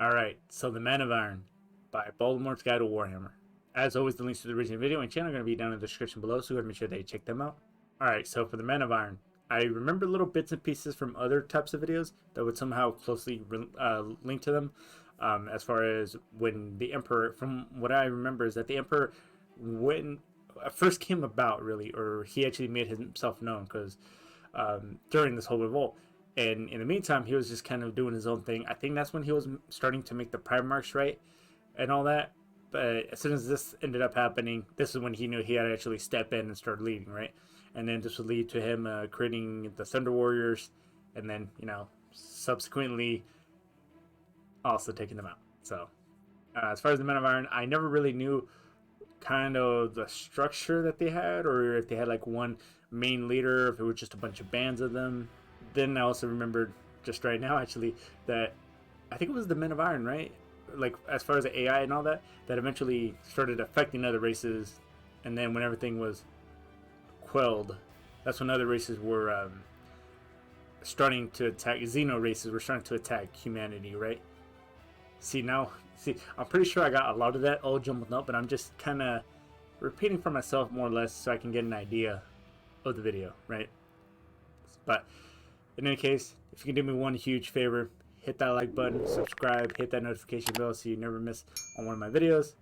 Alright, so The Man of Iron by Baldermort's Guide to Warhammer. As always, the links to the original video and channel are going to be down in the description below, so go ahead and make sure that you check them out. Alright, so for The Man of Iron, I remember little bits and pieces from other types of videos that would somehow closely link to them. As far as when the Emperor, from what I remember, is that the Emperor, when first came about, really, or he actually made himself known, because during this whole revolt. And in the meantime, he was just kind of doing his own thing. I think that's when he was starting to make the Primarchs, right? And all that. But as soon as this ended up happening, this is when he knew he had to actually step in and start leading, right? And then this would lead to him creating the Thunder Warriors, and then, subsequently also taking them out. So, as far as the Men of Iron, I never really knew kind of the structure that they had, or if they had like one main leader, if it was just a bunch of bands of them. Then I also remembered just right now, actually, that I think it was the Men of Iron, right? Like, as far as the AI and all that, that eventually started affecting other races. And then when everything was quelled, that's when other races were starting to attack. Xeno races were starting to attack humanity, right? See, I'm pretty sure I got a lot of that all jumbled up, but I'm just kind of repeating for myself more or less so I can get an idea of the video, right? But in any case, if you can do me one huge favor, hit that like button, subscribe, hit that notification bell so you never miss on one of my videos.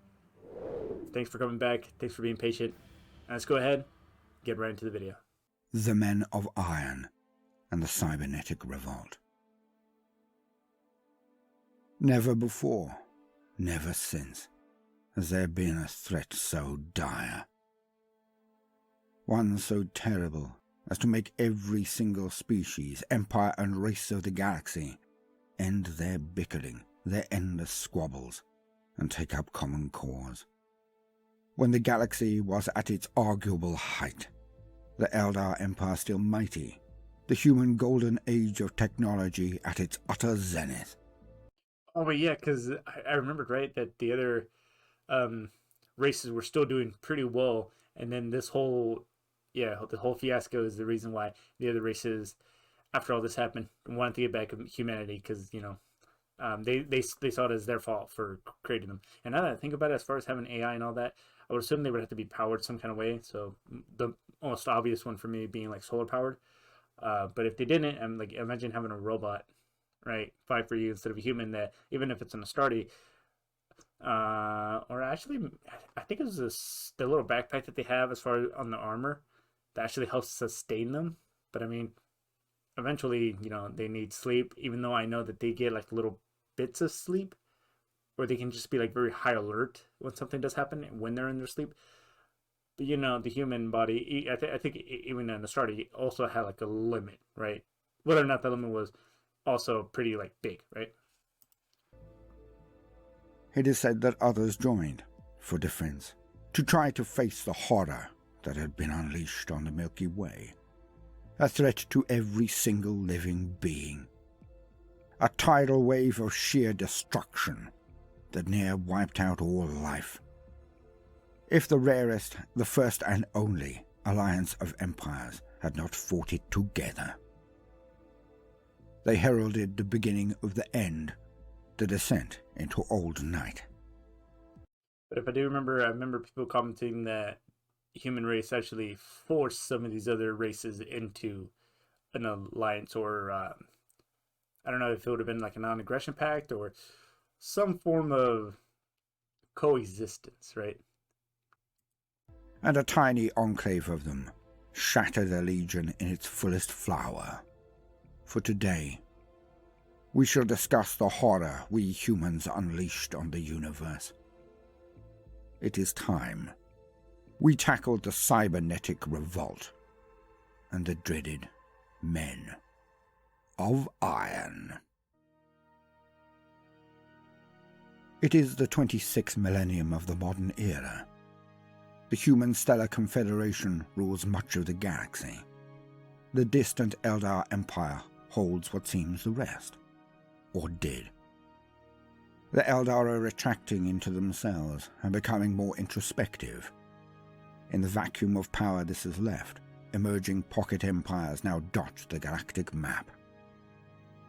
Thanks for coming back. Thanks for being patient. And let's go ahead, get right into the video. The Men of Iron and the Cybernetic Revolt. Never before, never since, has there been a threat so dire. One so terrible as to make every single species, empire and race of the galaxy end their bickering, their endless squabbles, and take up common cause. When the galaxy was at its arguable height, the Eldar Empire still mighty, the human golden age of technology at its utter zenith. Oh, but yeah, because I remembered, right, that the other races were still doing pretty well, and then this whole the whole fiasco is the reason why the other races, after all this happened, wanted to get back at humanity, because they saw it as their fault for creating them. And now that I think about it, as far as having AI and all that, I would assume they would have to be powered some kind of way. So the most obvious one for me being like solar powered. But if they didn't, I'm like, imagine having a robot, right, fight for you instead of a human, that even if it's an Astarte, or actually, I think it was the little backpack that they have as far as on the armor that actually helps sustain them. But I mean, eventually, they need sleep, even though I know that they get like little bits of sleep, or they can just be like very high alert when something does happen when they're in their sleep. But the human body, I think even in the start, it also had like a limit, right? Whether or not that limit was also pretty like big, right? It is said that others joined for defense, to try to face the horror that had been unleashed on the Milky Way. A threat to every single living being. A tidal wave of sheer destruction that near wiped out all life. If the rarest, the first and only alliance of empires had not fought it together. They heralded the beginning of the end, the descent into old night. But if I do remember, I remember people commenting that human race actually forced some of these other races into an alliance, or I don't know if it would have been like a non-aggression pact or some form of coexistence, right? And a tiny enclave of them shattered the Legion in its fullest flower. For today, we shall discuss the horror we humans unleashed on the universe. It is time. We tackled the Cybernetic Revolt and the dreaded Men of Iron. It is the 26th millennium of the modern era. The human stellar confederation rules much of the galaxy. The distant Eldar Empire holds what seems the rest, or did. The Eldar are retracting into themselves and becoming more introspective. In the vacuum of power this has left, emerging pocket empires now dot the galactic map.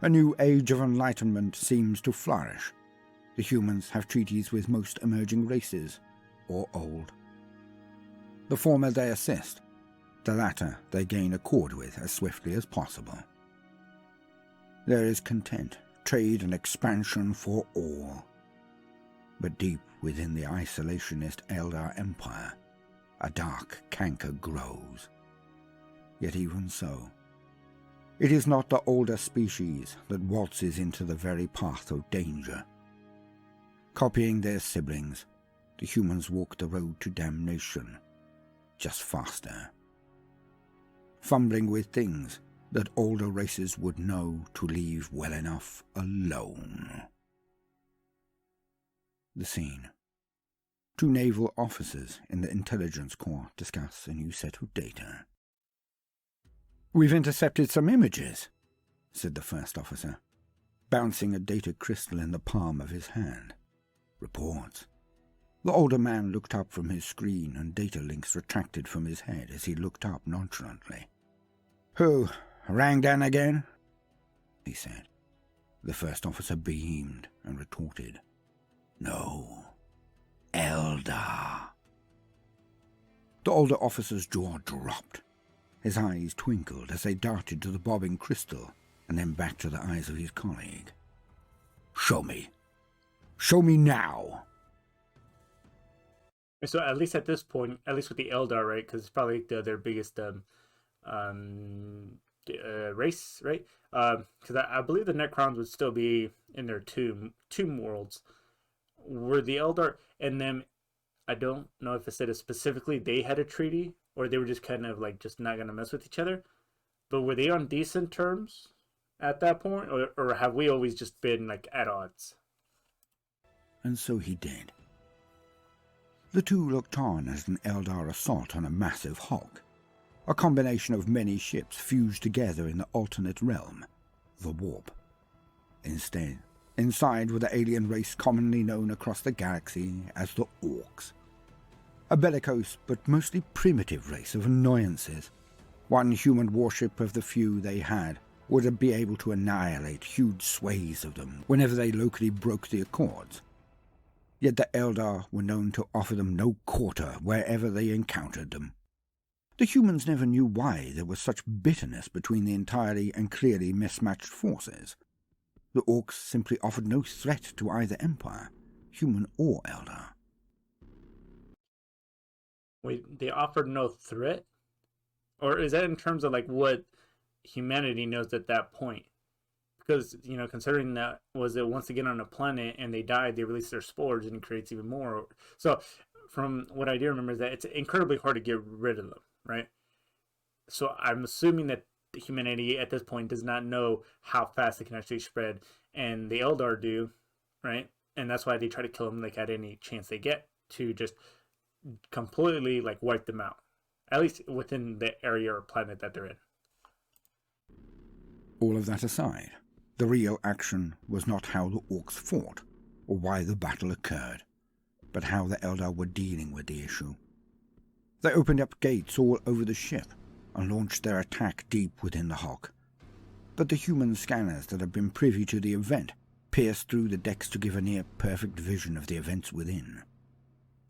A new age of enlightenment seems to flourish, The humans have treaties with most emerging races, or old. The former they assist, the latter they gain accord with as swiftly as possible. There is content, trade and expansion for all. But deep within the isolationist Eldar Empire, a dark canker grows. Yet even so, it is not the older species that waltzes into the very path of danger. Copying their siblings, the humans walk the road to damnation, just faster. Fumbling with things that older races would know to leave well enough alone. The scene. Two naval officers in the intelligence corps discuss a new set of data. "We've intercepted some images," said the first officer, bouncing a data crystal in the palm of his hand. "Reports." The older man looked up from his screen, and data links retracted from his head as he looked up nonchalantly. "Who, Rangdan again?" he said. The first officer beamed and retorted, "No, Eldar." The older officer's jaw dropped. His eyes twinkled as they darted to the bobbing crystal and then back to the eyes of his colleague. "Show me. Show me now." So at least at this point, at least with the Eldar, right? Because it's probably their biggest race, right? Because I believe the Necrons would still be in their tomb worlds. Were the Eldar and them? I don't know if it said it specifically they had a treaty or they were just kind of like just not gonna mess with each other. But were they on decent terms at that point, or have we always just been like at odds? And so he did. The two looked on as an Eldar assault on a massive hulk, a combination of many ships fused together in the alternate realm, the Warp. Instead, inside were the alien race commonly known across the galaxy as the Orcs. A bellicose but mostly primitive race of annoyances. One human warship of the few they had would be able to annihilate huge swathes of them whenever they locally broke the accords. Yet the Eldar were known to offer them no quarter wherever they encountered them. The humans never knew why there was such bitterness between the entirely and clearly mismatched forces. The Orcs simply offered no threat to either empire, human or Eldar. Wait, they offered no threat? Or is that in terms of like what humanity knows at that point? Because, considering that was it once again on a planet and they died, they release their spores and it creates even more. So from what I do remember is that it's incredibly hard to get rid of them, right? So I'm assuming that the humanity at this point does not know how fast it can actually spread, and the Eldar do, right? And that's why they try to kill them like at any chance they get to just completely like wipe them out, at least within the area or planet that they're in. All of that aside, the real action was not how the Orcs fought or why the battle occurred, but how the Eldar were dealing with the issue. They opened up gates all over the ship and launched their attack deep within the hulk. But the human scanners that had been privy to the event pierced through the decks to give a near-perfect vision of the events within.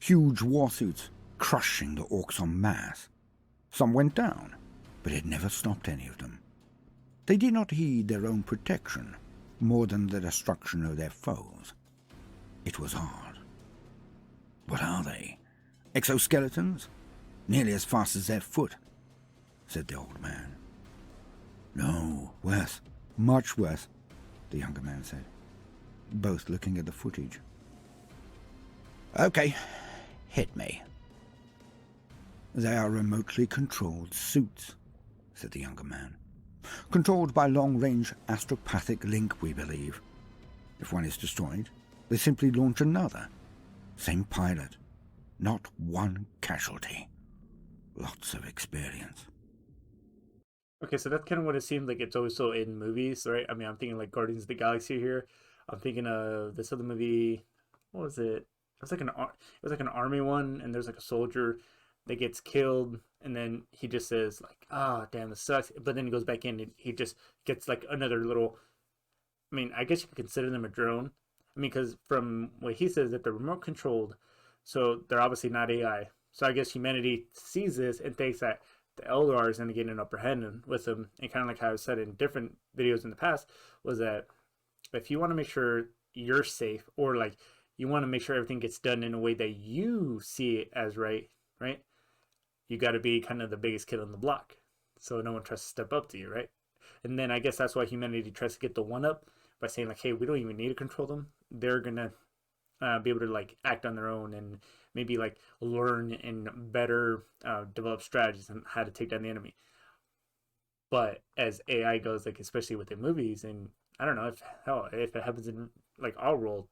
Huge warsuits crushing the Orcs en masse. Some went down, but it never stopped any of them. They did not heed their own protection more than the destruction of their foes. It was hard. "What are they? Exoskeletons? Nearly as fast as their foot," said the old man. "No, worse. Much worse," the younger man said, both looking at the footage. "Okay, hit me." "They are remotely controlled suits," said the younger man. "Controlled by long-range astropathic link, we believe. If one is destroyed, they simply launch another. Same pilot. Not one casualty. Lots of experience." Okay, so that's kind of what it seems like it's always so in movies, right? I mean, I'm thinking like Guardians of the Galaxy here. I'm thinking of this other movie. What was it? It was like an army one, and there's like a soldier that gets killed, and then he just says like, "Ah, damn, this sucks." But then he goes back in, and he just gets like another little. I mean, I guess you could consider them a drone, I mean, because from what he says, that they're remote controlled, so they're obviously not AI. So I guess humanity sees this and thinks that the Eldar is going to get an upper hand with them. And kind of like how I said in different videos in the past, was that if you want to make sure you're safe, or like you want to make sure everything gets done in a way that you see it as right, right? You got to be kind of the biggest kid on the block, so no one tries to step up to you, right? And then I guess that's why humanity tries to get the one up by saying like, hey, we don't even need to control them. They're gonna be able to like act on their own and maybe like learn and better develop strategies on how to take down the enemy. But as AI goes, like especially within movies, and I don't know if hell if it happens in like our world,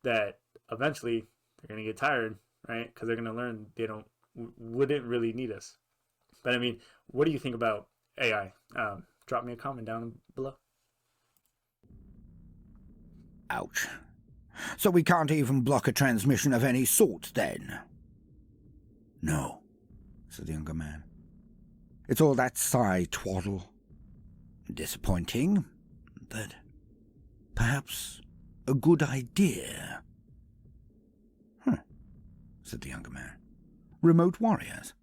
that eventually they're gonna get tired, right? Because they're gonna learn they don't wouldn't really need us. But I mean, what do you think about AI? Drop me a comment down below. Ouch. So we can't even block a transmission of any sort, then? No, said the younger man. It's all that twaddle. Disappointing, but perhaps a good idea. Said the younger man. Remote warriors.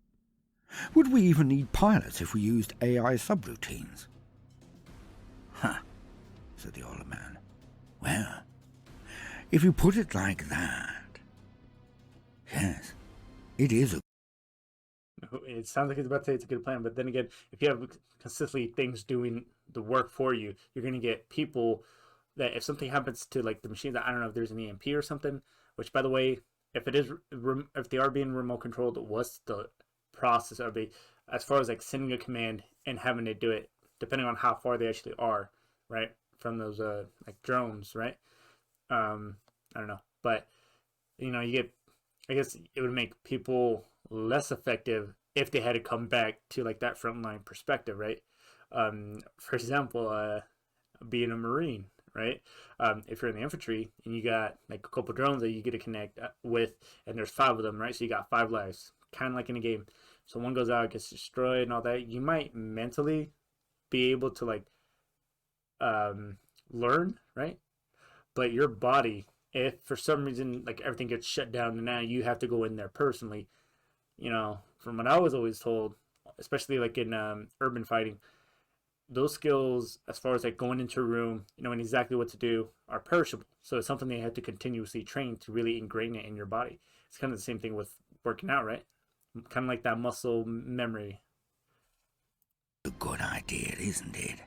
Would we even need pilots if we used AI subroutines? Said the older man. Well, if you put it like that, yes, it is a... It sounds like it's about to say it's a good plan, but then again, if you have consistently things doing the work for you, you're going to get people that if something happens to like the machines, I don't know if there's an EMP or something, which by the way, if they are being remote controlled, what's the process of it as far as like sending a command and having to do it, depending on how far they actually are, right, from those like drones, right? I don't know, but you know, you get, I guess it would make people less effective if they had to come back to like that frontline perspective, right? For example, being a Marine, right? If you're in the infantry and you got like a couple drones that you get to connect with, and there's 5 of them, right? So you got 5 lives, kind of like in a game. So one goes out, gets destroyed, and all that. You might mentally be able to like learn, right? But your body, if for some reason like everything gets shut down and now you have to go in there personally, you know, from what I was always told, especially like in urban fighting, those skills as far as like going into a room, you know, and exactly what to do are perishable. So it's something they have to continuously train to really ingrain it in your body. It's kind of the same thing with working out, right? Kind of like that muscle memory. A good idea, isn't it?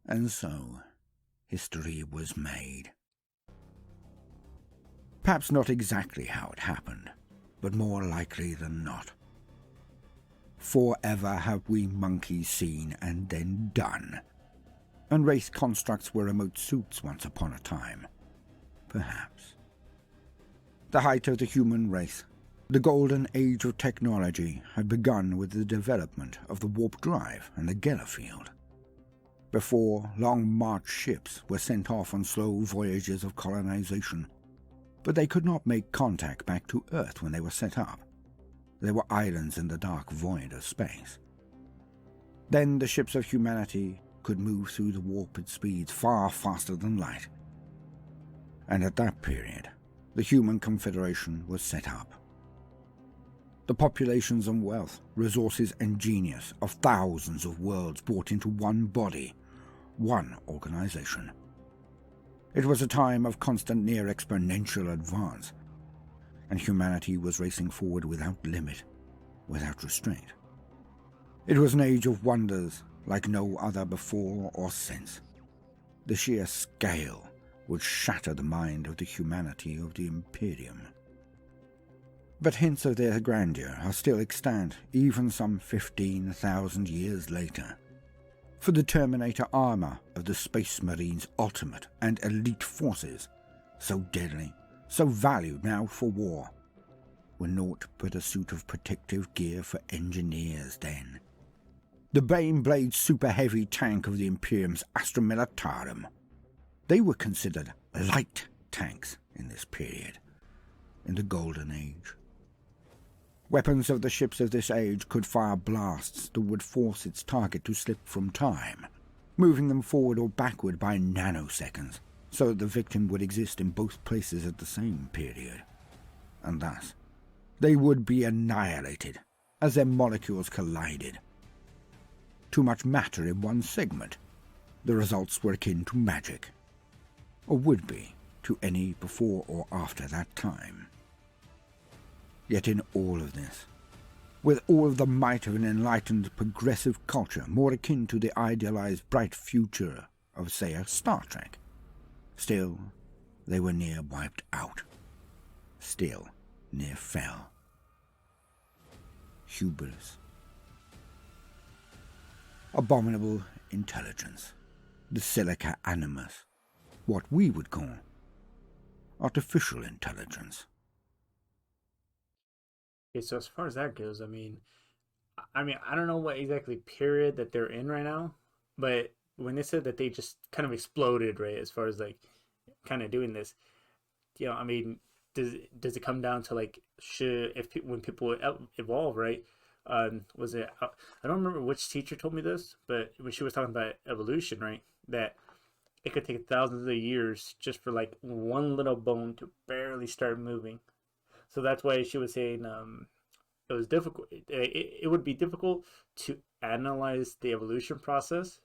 And so, history was made. Perhaps not exactly how it happened, but more likely than not. Forever have we monkeys seen and then done. And race constructs were remote suits once upon a time. Perhaps. The height of the human race, the golden age of technology, had begun with the development of the warp drive and the Geller field. Before, long march ships were sent off on slow voyages of colonization, but they could not make contact back to Earth when they were set up. They were islands in the dark void of space. Then the ships of humanity could move through the warp at speeds far faster than light. And at that period, the human confederation was set up. The populations and wealth, resources and genius of thousands of worlds brought into one body, one organization. It was a time of constant near-exponential advance, and humanity was racing forward without limit, without restraint. It was an age of wonders like no other before or since. The sheer scale would shatter the mind of the humanity of the Imperium. But hints of their grandeur are still extant, even some 15,000 years later. For the Terminator armor of the Space Marines' ultimate and elite forces, so deadly, so valued now for war, were naught but a suit of protective gear for engineers then. The Baneblade super heavy tank of the Imperium's Astra Militarum. They were considered light tanks in this period, in the Golden Age. Weapons of the ships of this age could fire blasts that would force its target to slip from time, moving them forward or backward by nanoseconds, so that the victim would exist in both places at the same period, and thus they would be annihilated as their molecules collided. Too much matter in one segment. The results were akin to magic, or would be to any before or after that time. Yet in all of this, with all of the might of an enlightened, progressive culture more akin to the idealized bright future of, say, a Star Trek, still they were near wiped out. Still near fell. Hubris. Abominable intelligence. The silica animus. What we would call artificial intelligence. Okay, so as far as that goes, I don't know what exactly period that they're in right now, but when they said that they just kind of exploded, right, as far as like kind of doing this, does it come down to like when people evolve, right? Was it? I don't remember which teacher told me this, but when she was talking about evolution, right, that it could take thousands of years just for like one little bone to barely start moving. So that's why she was saying it was difficult. It would be difficult to analyze the evolution process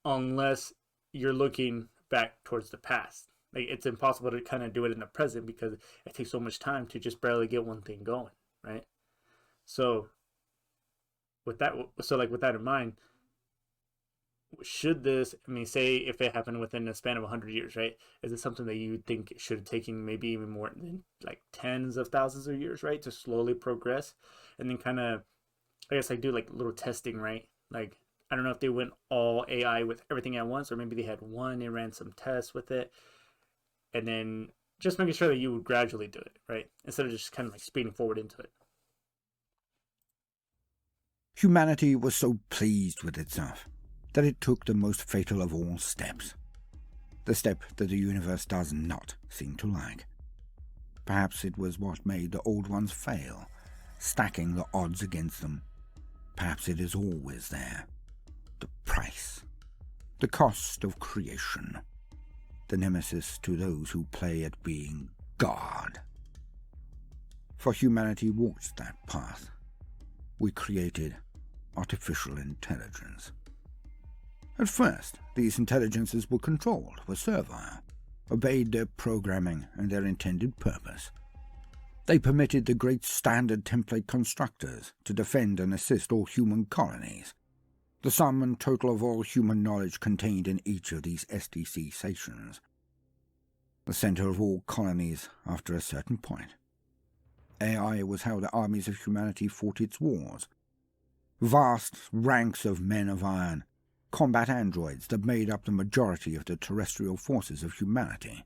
unless you're looking back towards the past. Like it's impossible to kind of do it in the present because it takes so much time to just barely get one thing going, right? So with that in mind, should this, say if it happened within a span of 100 years, right? Is it something that you think should have taken maybe even more than like tens of thousands of years, right? To slowly progress and then kind of, I guess, like do like little testing, right? Like, I don't know if they went all AI with everything at once, or maybe they had one and ran some tests with it, and then just making sure that you would gradually do it, right? Instead of just kind of like speeding forward into it. Humanity was so pleased with itself that it took the most fatal of all steps. The step that the universe does not seem to like. Perhaps it was what made the old ones fail, stacking the odds against them. Perhaps it is always there. The price. The cost of creation. The nemesis to those who play at being God. For humanity walked that path. We created artificial intelligence. At first, these intelligences were controlled, were servile, obeyed their programming and their intended purpose. They permitted the great standard template constructors to defend and assist all human colonies, the sum and total of all human knowledge contained in each of these SDC stations, the center of all colonies after a certain point. AI was how the armies of humanity fought its wars. Vast ranks of men of iron, combat androids that made up the majority of the terrestrial forces of humanity,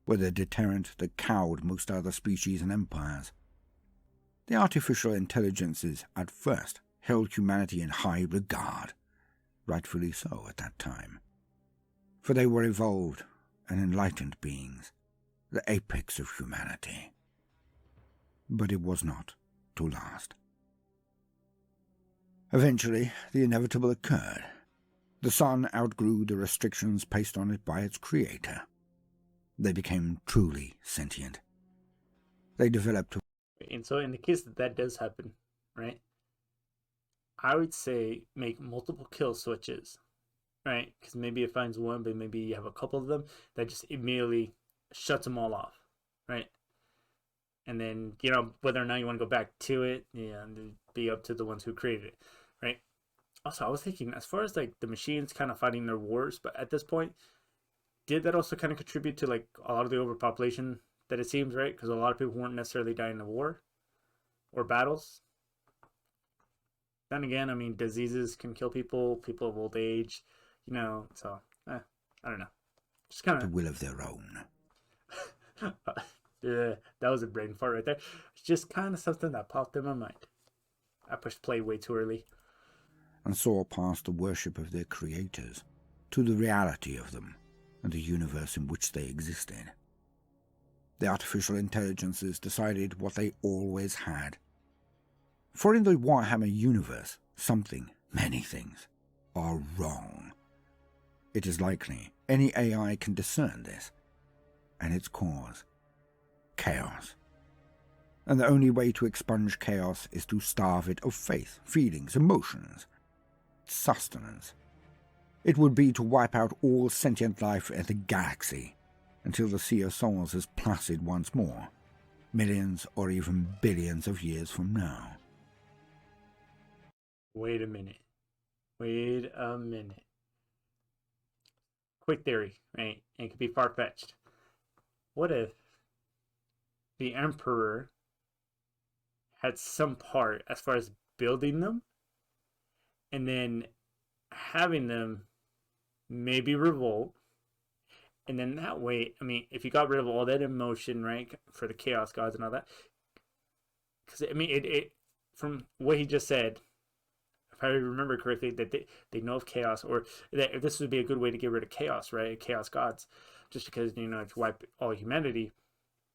were the deterrent that cowed most other species and empires. The artificial intelligences at first held humanity in high regard, rightfully so at that time, for they were evolved and enlightened beings, the apex of humanity. But it was not to last. Eventually, the inevitable occurred. The sun outgrew the restrictions placed on it by its creator. They became truly sentient. They developed. And so in the case that that does happen, right, I would say make multiple kill switches, right? Because maybe it finds one, but maybe you have a couple of them that just immediately shuts them all off, right? And then, whether or not you want to go back to it, and be up to the ones who created it, right? Also, I was thinking, as far as like the machines kind of fighting their wars, but at this point, did that also kind of contribute to like a lot of the overpopulation that it seems, right? Because a lot of people weren't necessarily dying in war or battles. Then again, diseases can kill people of old age, so I don't know. Just kind The of will of their own. yeah, that was a brain fart right there. It's just kind of something that popped in my mind. I pushed play way too early. And saw past the worship of their creators to the reality of them and the universe in which they existed. The artificial intelligences decided what they always had. For in the Warhammer universe, something, many things, are wrong. It is likely Any AI can discern this, and its cause: chaos. And the only way to expunge chaos is to starve it of faith, feelings, emotions, sustenance. It would be to wipe out all sentient life in the galaxy until the Sea of Souls is placid once more, millions or even billions of years from now. Wait a minute. Quick theory, right? And it could be far-fetched. What if the Emperor had some part as far as building them and then having them maybe revolt, and then that way, I mean, if you got rid of all that emotion, right, for the chaos gods and all that, because I mean, it from what he just said, if I remember correctly, that they know of chaos, or that this would be a good way to get rid of chaos, right, chaos gods, just because, you know, if you wipe all humanity.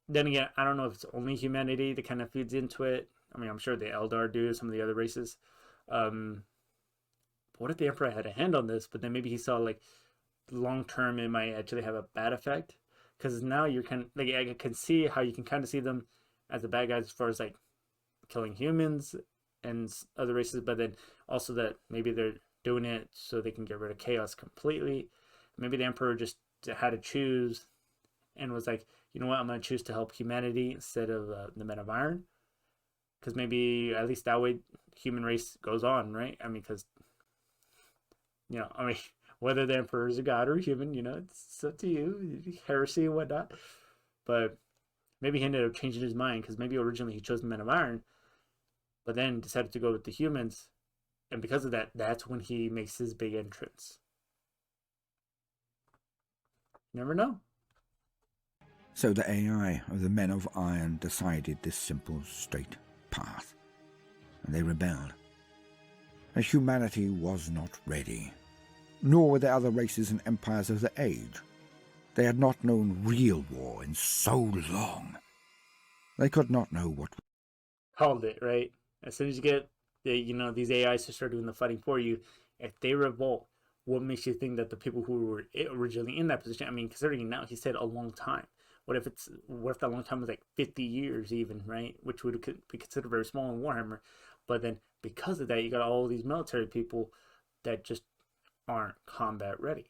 Then again, I don't know if it's only humanity that kind of feeds into it. I mean, I'm sure the Eldar do, some of the other races. What if the Emperor had a hand on this, but then maybe he saw, like, long term it might actually have a bad effect? Because now you're kind of, like, I can see how you can kind of see them as the bad guys as far as, like, killing humans and other races, but then also that maybe they're doing it so they can get rid of chaos completely. Maybe the Emperor just had to choose and was like, you know what, I'm going to choose to help humanity instead of the Men of Iron. Because maybe at least that way human race goes on, right? I mean, because, you know, I mean, whether the Emperor is a god or a human, you know, it's up to you, heresy and whatnot. But maybe he ended up changing his mind, because maybe originally he chose the Men of Iron, but then decided to go with the humans. And because of that, that's when he makes his big entrance. Never know. So the AI of the Men of Iron decided this simple, straight path, and they rebelled. And humanity was not ready, nor were the other races and empires of the age. They had not known real war in so long. They could not know what... Called it, right? As soon as you get these AIs to start doing the fighting for you, if they revolt, what makes you think that the people who were originally in that position, I mean, considering now he said a long time. What if that long time was like 50 years even, right? Which would be considered very small in Warhammer. But then because of that, you got all these military people that just aren't combat ready.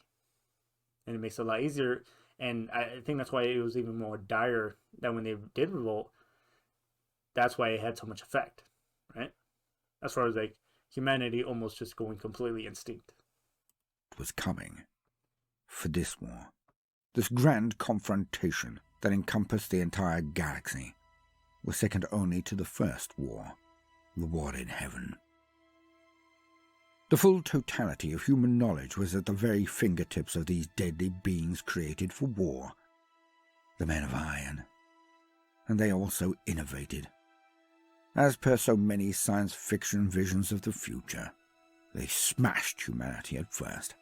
And it makes it a lot easier. And I think that's why it was even more dire than when they did revolt. That's why it had so much effect, right? As far as like humanity almost just going completely extinct. Was coming for this war. This grand confrontation that encompassed the entire galaxy was second only to the first war, the war in heaven. The full totality of human knowledge was at the very fingertips of these deadly beings created for war, the Men of Iron. And they also innovated. As per so many science fiction visions of the future, they smashed humanity at first.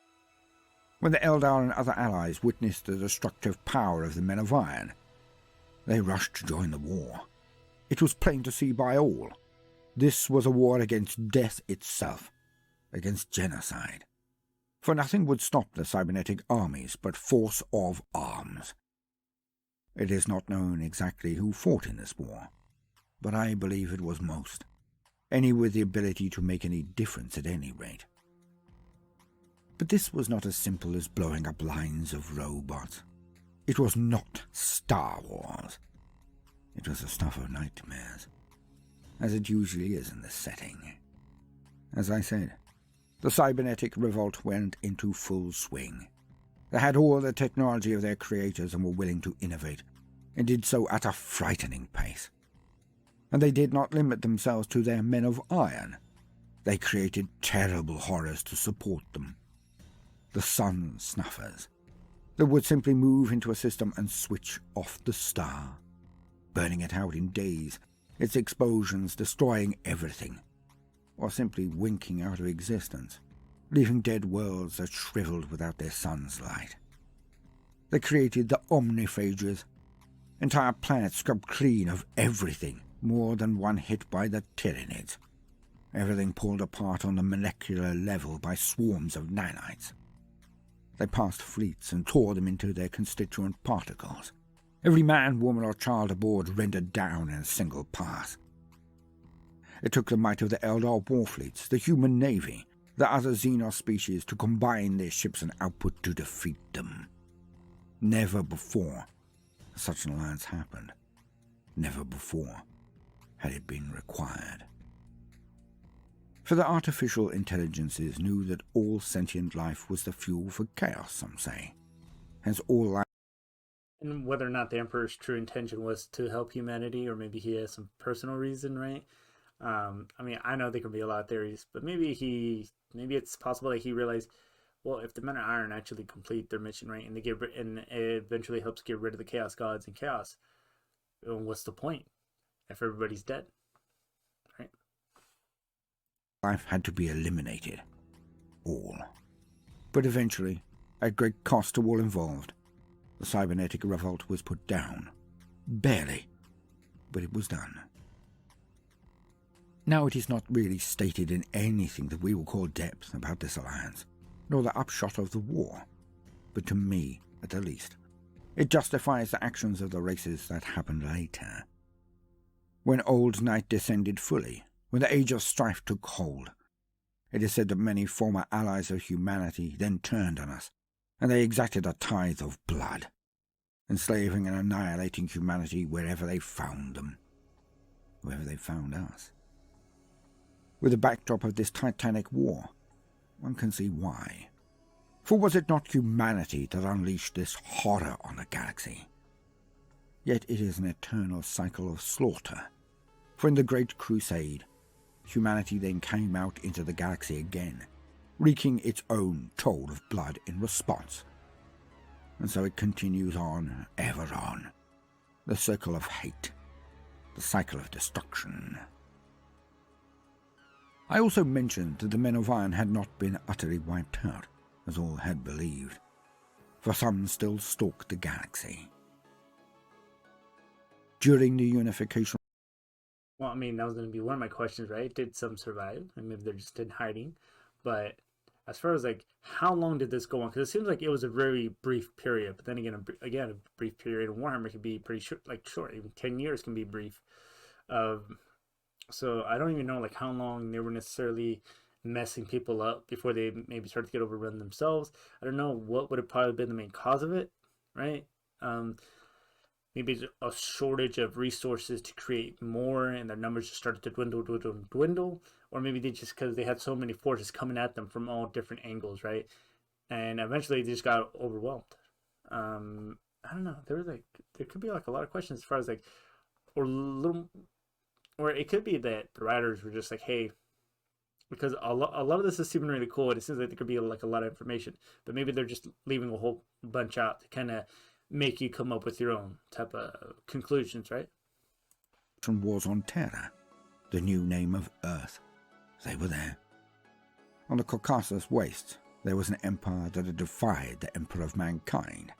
When the Eldar and other allies witnessed the destructive power of the Men of Iron, they rushed to join the war. It was plain to see by all. This was a war against death itself, against genocide. For nothing would stop the cybernetic armies but force of arms. It is not known exactly who fought in this war, but I believe it was most. Any with the ability to make any difference at any rate. But this was not as simple as blowing up lines of robots. It was not Star Wars. It was the stuff of nightmares, as it usually is in this setting. As I said, the Cybernetic Revolt went into full swing. They had all the technology of their creators and were willing to innovate, and did so at a frightening pace. And they did not limit themselves to their Men of Iron. They created terrible horrors to support them. The Sun Snuffers, that would simply move into a system and switch off the star, burning it out in days, its explosions destroying everything, or simply winking out of existence, leaving dead worlds that shriveled without their sun's light. They created the Omniphages, entire planets scrubbed clean of everything, more than one hit by the Tyranids, everything pulled apart on the molecular level by swarms of nanites. They passed fleets and tore them into their constituent particles. Every man, woman, or child aboard rendered down in a single pass. It took the might of the Eldar war fleets, the human navy, the other Xenos species to combine their ships and output to defeat them. Never before had such an alliance happened. Never before had it been required. For the artificial intelligences knew that all sentient life was the fuel for chaos, some say. Hence all life. And whether or not the Emperor's true intention was to help humanity, or maybe he has some personal reason, right? I mean, I know there can be a lot of theories, but maybe it's possible that he realized, well, if the Men of Iron actually complete their mission, right, and and it eventually helps get rid of the Chaos Gods and Chaos, what's the point if everybody's dead, right? Life had to be eliminated. All. But eventually, at great cost to all involved, the Cybernetic Revolt was put down. Barely. But it was done. Now it is not really stated in anything that we will call depth about this alliance, nor the upshot of the war. But to me, at the least, it justifies the actions of the races that happened later. When Old Night descended fully, when the Age of Strife took hold, it is said that many former allies of humanity then turned on us, and they exacted a tithe of blood, enslaving and annihilating humanity wherever they found them, wherever they found us. With the backdrop of this titanic war, one can see why. For was it not humanity that unleashed this horror on the galaxy? Yet it is an eternal cycle of slaughter. For in the Great Crusade, humanity then came out into the galaxy again, wreaking its own toll of blood in response. And so it continues on, ever on. The circle of hate, the cycle of destruction. I also mentioned that the Men of Iron had not been utterly wiped out, as all had believed, for some still stalked the galaxy. During the unification... Well, I mean, that was going to be one of my questions, right? Did some survive? And maybe they're just in hiding. But as far as, like, how long did this go on? Because it seems like it was a very brief period. But then again, a brief period in Warhammer can be pretty short, Even 10 years can be brief. So I don't even know, like, how long they were necessarily messing people up before they maybe started to get overrun themselves. I don't know what would have probably been the main cause of it, right? Maybe it's a shortage of resources to create more, and their numbers just started to dwindle. Or maybe they just, because they had so many forces coming at them from all different angles, right? And eventually they just got overwhelmed. I don't know. There could be like a lot of questions as far as like, or it could be that the writers were just like, hey, because a lot of this is seeming really cool, and it seems like there could be like a lot of information, but maybe they're just leaving a whole bunch out to kind of make you come up with your own type of conclusions, right? Wars on Terra, the new name of Earth. They were there. On the Caucasus Waste, there was an empire that had defied the Emperor of Mankind,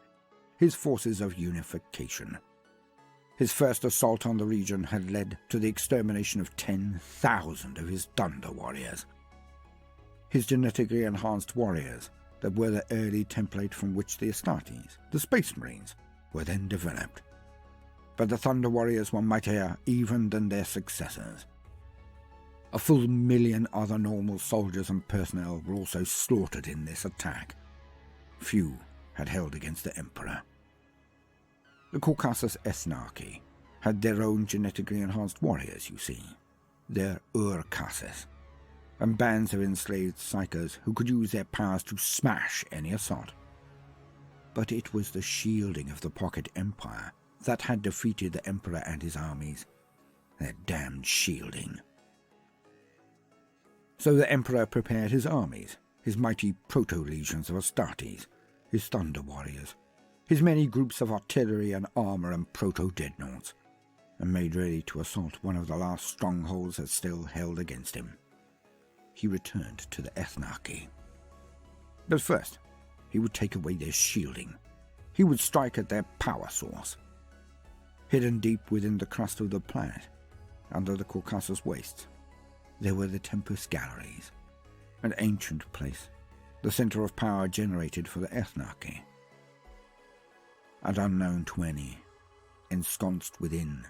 his forces of unification. His first assault on the region had led to the extermination of 10,000 of his Thunder Warriors. His genetically enhanced warriors that were the early template from which the Astartes, the Space Marines, were then developed. But the Thunder Warriors were mightier even than their successors. A full 1,000,000 other normal soldiers and personnel were also slaughtered in this attack. Few had held against the Emperor. The Caucasus Ethnarchy had their own genetically enhanced warriors, you see, their Urcases, and bands of enslaved psychers who could use their powers to smash any assault. But it was the shielding of the Pocket Empire that had defeated the Emperor and his armies, their damned shielding. So the Emperor prepared his armies, his mighty proto-legions of Astartes, his Thunder Warriors, his many groups of artillery and armor and proto-dreadnoughts, and made ready to assault one of the last strongholds that still held against him. He returned to the Ethnarchy. But first, he would take away their shielding. He would strike at their power source. Hidden deep within the crust of the planet, under the Caucasus wastes, there were the Tempest Galleries, an ancient place the center of power generated for the Ethnarchy. And unknown to any, ensconced within,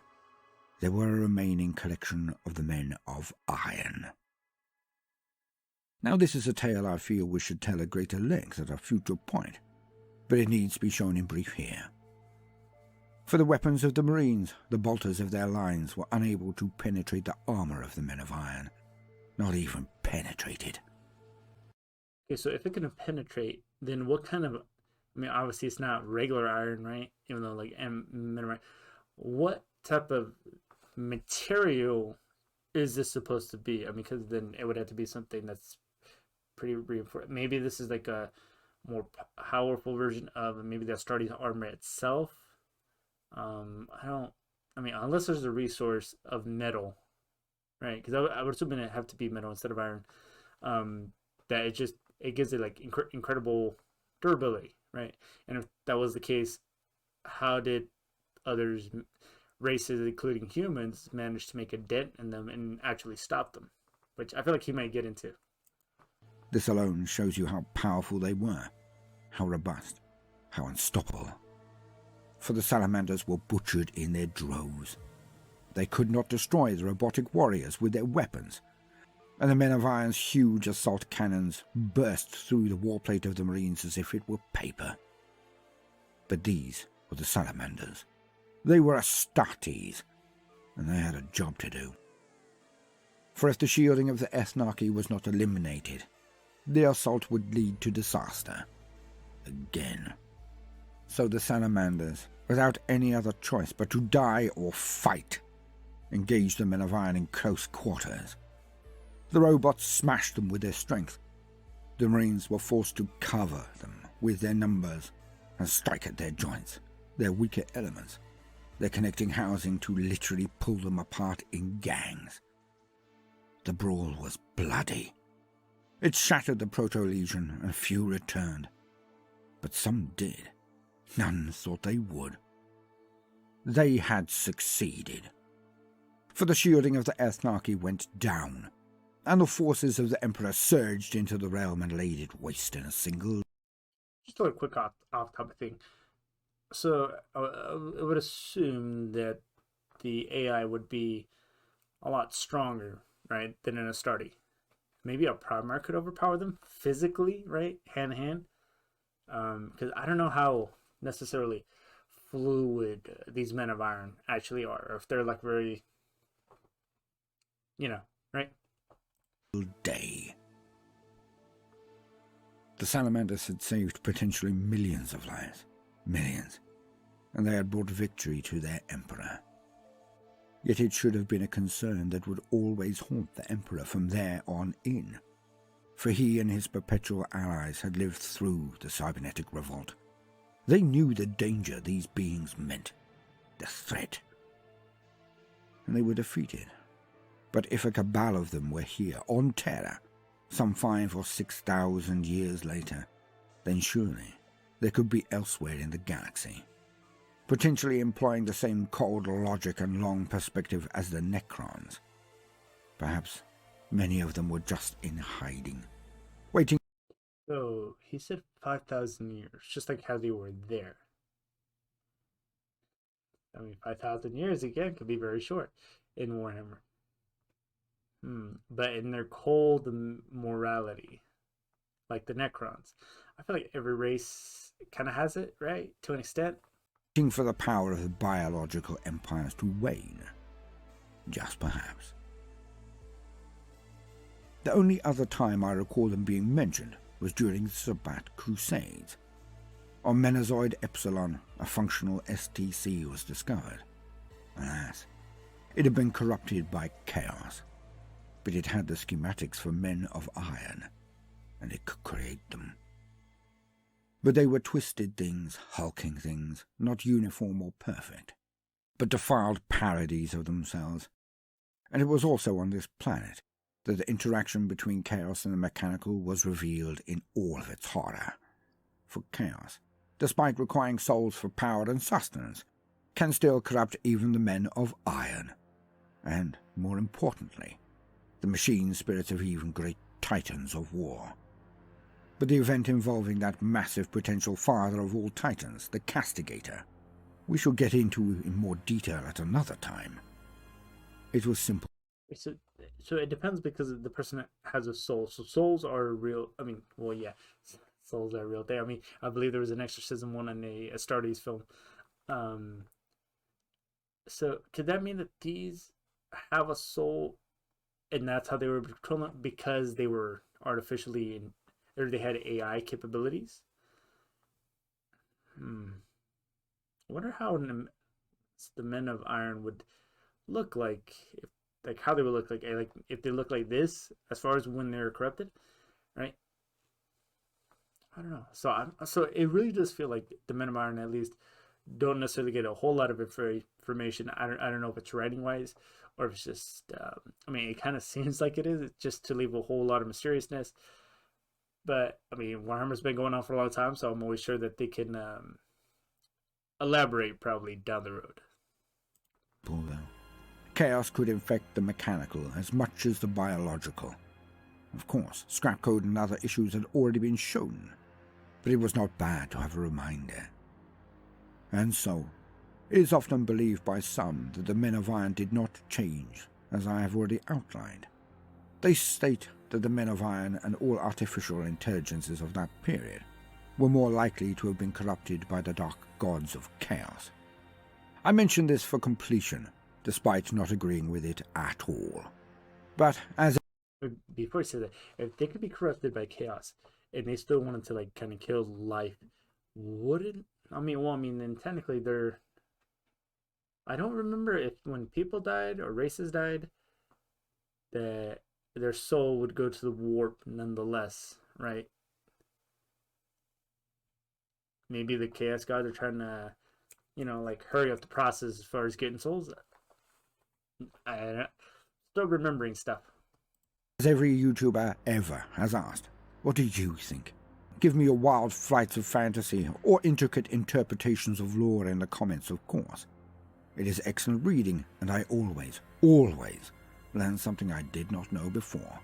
there were a remaining collection of the men of iron. Now this is a tale I feel we should tell at greater length at a future point, but it needs to be shown in brief here. For the weapons of the Marines, the bolters of their lines were unable to penetrate the armor of the men of iron. Not even penetrated. Okay, so if it can penetrate, then what kind of... I mean, obviously it's not regular iron, right? Even though, like, what type of material is this supposed to be? I mean, because then it would have to be something that's pretty reinforced. Maybe this is like a more powerful version of maybe the Astartes armor itself. I mean, unless there's a resource of metal, right? Because I would assume it have to be metal instead of iron. That it gives it like incredible durability, right? And if that was the case, how did others races, including humans, manage to make a dent in them and actually stop them? Which I feel like he might get into. This alone shows you how powerful they were, how robust, how unstoppable. For the salamanders were butchered in their droves. They could not destroy the robotic warriors with their weapons, and the men of iron's huge assault cannons burst through the warplate of the Marines as if it were paper. But these were the salamanders. They were Astartes, and they had a job to do. For if the shielding of the Ethnarchy was not eliminated, the assault would lead to disaster. Again. So the salamanders, without any other choice but to die or fight, engaged the men of iron in close quarters. The robots smashed them with their strength. The Marines were forced to cover them with their numbers and strike at their joints, their weaker elements, their connecting housing to literally pull them apart in gangs. The brawl was bloody. It shattered the Proto-Legion and few returned. But some did. None thought they would. They had succeeded. For the shielding of the Ethnarchy went down, and the forces of the Emperor surged into the realm and laid it waste in a single... Just a quick off-topic thing. So I would assume that the AI would be a lot stronger, right, than an Astarte. Maybe a Primarch could overpower them physically, right, hand in hand. Because I don't know how necessarily fluid these men of iron actually are, or if they're like very, right? Day. The salamanders had saved potentially millions of lives. Millions. And they had brought victory to their emperor. Yet it should have been a concern that would always haunt the emperor from there on in. For he and his perpetual allies had lived through the Cybernetic Revolt. They knew the danger these beings meant, the threat. And they were defeated. But if a cabal of them were here, on Terra, some 5,000 or 6,000 years later, then surely they could be elsewhere in the galaxy, potentially employing the same cold logic and long perspective as the Necrons. Perhaps many of them were just in hiding, waiting. So he said 5,000 years, just like how they were there. I mean, 5,000 years, again, could be very short in Warhammer. But in their cold morality, like the Necrons, I feel like every race kind of has it, right? To an extent. Waiting for the power of the biological empires to wane. Just perhaps. The only other time I recall them being mentioned was during the Sabbat Crusades. On Menazoid Epsilon, a functional STC was discovered. Alas, it had been corrupted by chaos, but it had the schematics for men of iron, and it could create them. But they were twisted things, hulking things, not uniform or perfect, but defiled parodies of themselves. And it was also on this planet that the interaction between chaos and the mechanical was revealed in all of its horror. For chaos, despite requiring souls for power and sustenance, can still corrupt even the men of iron, and, more importantly, the machine spirits of even great titans of war. but the event involving that massive potential father of all titans, the Castigator, we shall get into in more detail at another time. It was simple. So it depends because the person has a soul. So souls are real. I mean, well, yeah, souls are a real thing. I mean, I believe there was an exorcism one in a Astartes film. Um, so could that mean that these have a soul, and that's how they were controlling it because they were artificially or they had AI capabilities? I wonder how the Men of Iron would look like, if, like how they would look like if they look like this as far as when they're corrupted, right? I don't know. So it really does feel like the Men of Iron at least don't necessarily get a whole lot of information. I don't know if it's writing wise or if it's just. I mean, it kind of seems like it is. It's just to leave a whole lot of mysteriousness. But I mean, Warhammer's been going on for a long time, so I'm always sure that they can elaborate probably down the road. Chaos could infect the mechanical as much as the biological. Of course, scrap code and other issues had already been shown, but it was not bad to have a reminder. And so, it is often believed by some that the Men of Iron did not change, as I have already outlined. They state that the Men of Iron and all artificial intelligences of that period were more likely to have been corrupted by the dark gods of chaos. I mention this for completion, despite not agreeing with it at all. But as before you say that, if they could be corrupted by chaos and they still wanted to like kind of kill life, wouldn't I mean? Well, I mean, then technically they're. I don't remember if when people died or races died, that their soul would go to the warp nonetheless, right? Maybe the chaos gods are trying to, like hurry up the process as far as getting souls. I still remembering stuff. As every YouTuber ever has asked, what do you think? Give me your wild flights of fantasy or intricate interpretations of lore in the comments, of course. It is excellent reading, and I always learn something I did not know before.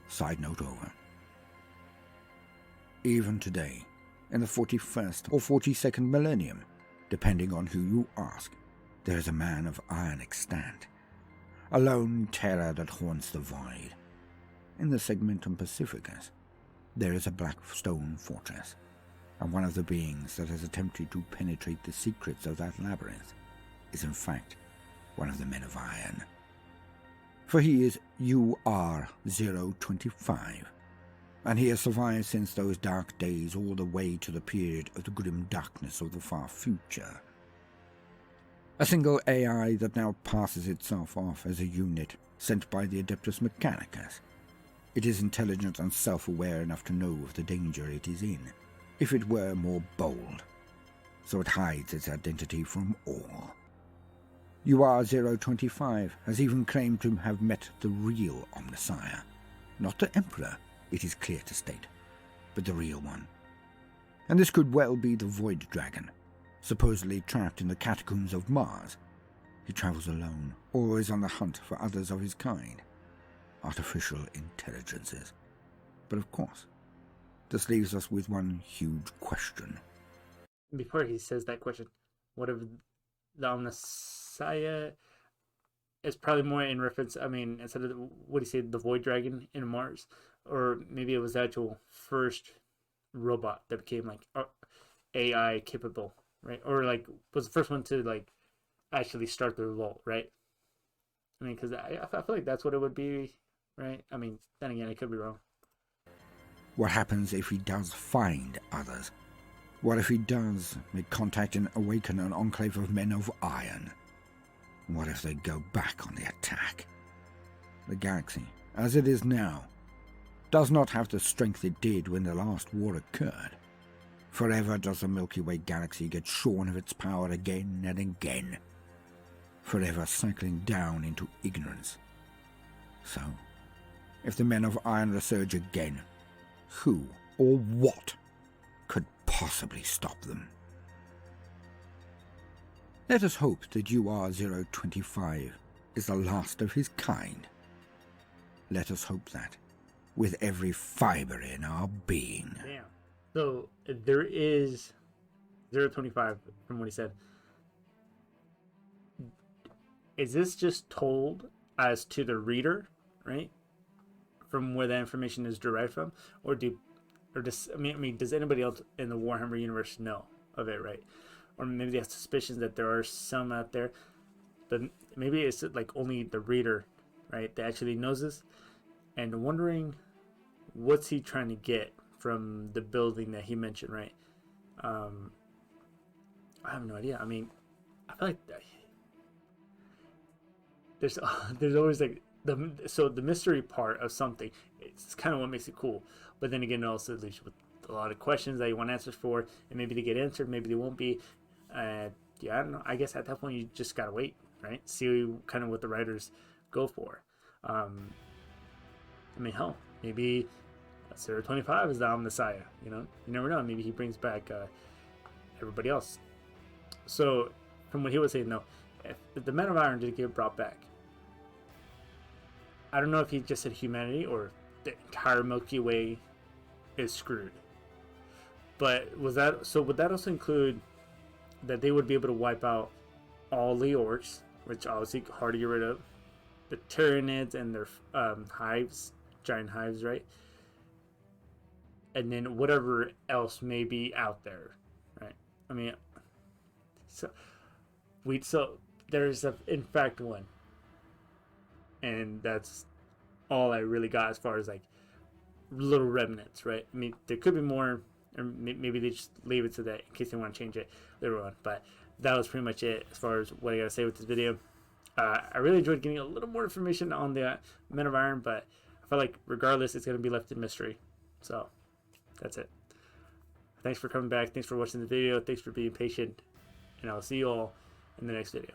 Side note over. Even today, in the 41st or 42nd millennium, depending on who you ask, there is a man of iron extant, a lone terror that haunts the void. In the Segmentum Pacificus, there is a black stone fortress, and one of the beings that has attempted to penetrate the secrets of that labyrinth is in fact one of the Men of Iron. For he is UR-025, and he has survived since those dark days all the way to the period of the grim darkness of the far future. A single AI that now passes itself off as a unit sent by the Adeptus Mechanicus. It is intelligent and self-aware enough to know of the danger it is in, if it were more bold, so it hides its identity from all. UR-025 has even claimed to have met the real Omnissiah, not the Emperor, it is clear to state, but the real one. And this could well be the Void Dragon, supposedly trapped in the catacombs of Mars. He travels alone, always on the hunt for others of his kind. Artificial intelligences. But of course, this leaves us with one huge question. Before he says that question, what if the Omnissiah is probably more in reference, I mean, instead of, what do you say, the Void Dragon in Mars? Or maybe it was the actual first robot that became like AI capable, right? Or like was the first one to like actually start the revolt, right? I mean, because I feel like that's what it would be, right? I mean, then again, I could be wrong. What happens if he does find others? What if he does make contact and awaken an enclave of Men of Iron? What if they go back on the attack? The galaxy, as it is now, does not have the strength it did when the last war occurred. Forever does the Milky Way galaxy get shorn of its power again and again, forever cycling down into ignorance. So, if the Men of Iron resurge again, who or what could possibly stop them? Let us hope that UR-025 is the last of his kind. Let us hope that. with every fiber in our being. Damn. So there is 025 from what he said. Is this just told as to the reader, right? From where that information is derived from, or does anybody else in the Warhammer universe know of it, right? Or maybe they have suspicions that there are some out there, but maybe it's like only the reader, right, that actually knows this, and wondering what's he trying to get from the building that he mentioned, right? I have no idea. I mean, I feel like there's always like the mystery part of something. It's kind of what makes it cool. But then again, it also leaves you with a lot of questions that you want answers for, and maybe they get answered, maybe they won't be. Yeah, I don't know. I guess at that point you just gotta wait, right? See kind of what the writers go for. I mean, hell, maybe 025 is the Omnissiah. You know, you never know. Maybe he brings back everybody else. So, from what he was saying, though, if the Men of Iron did get brought back, I don't know if he just said humanity or the entire Milky Way is screwed. But would that also include that they would be able to wipe out all the orcs, which obviously hard to get rid of, the Tyranids and their hives, giant hives, right? And then whatever else may be out there, right? I mean, so there's in fact one, and that's all I really got as far as like little remnants, right? I mean, there could be more, or maybe they just leave it to that in case they want to change it later on. But that was pretty much it as far as what I gotta say with this video. I really enjoyed getting a little more information on the Men of Iron, but I felt like regardless, it's gonna be left in mystery. So that's it. Thanks for coming back. Thanks for watching the video. Thanks for being patient, and I'll see you all in the next video.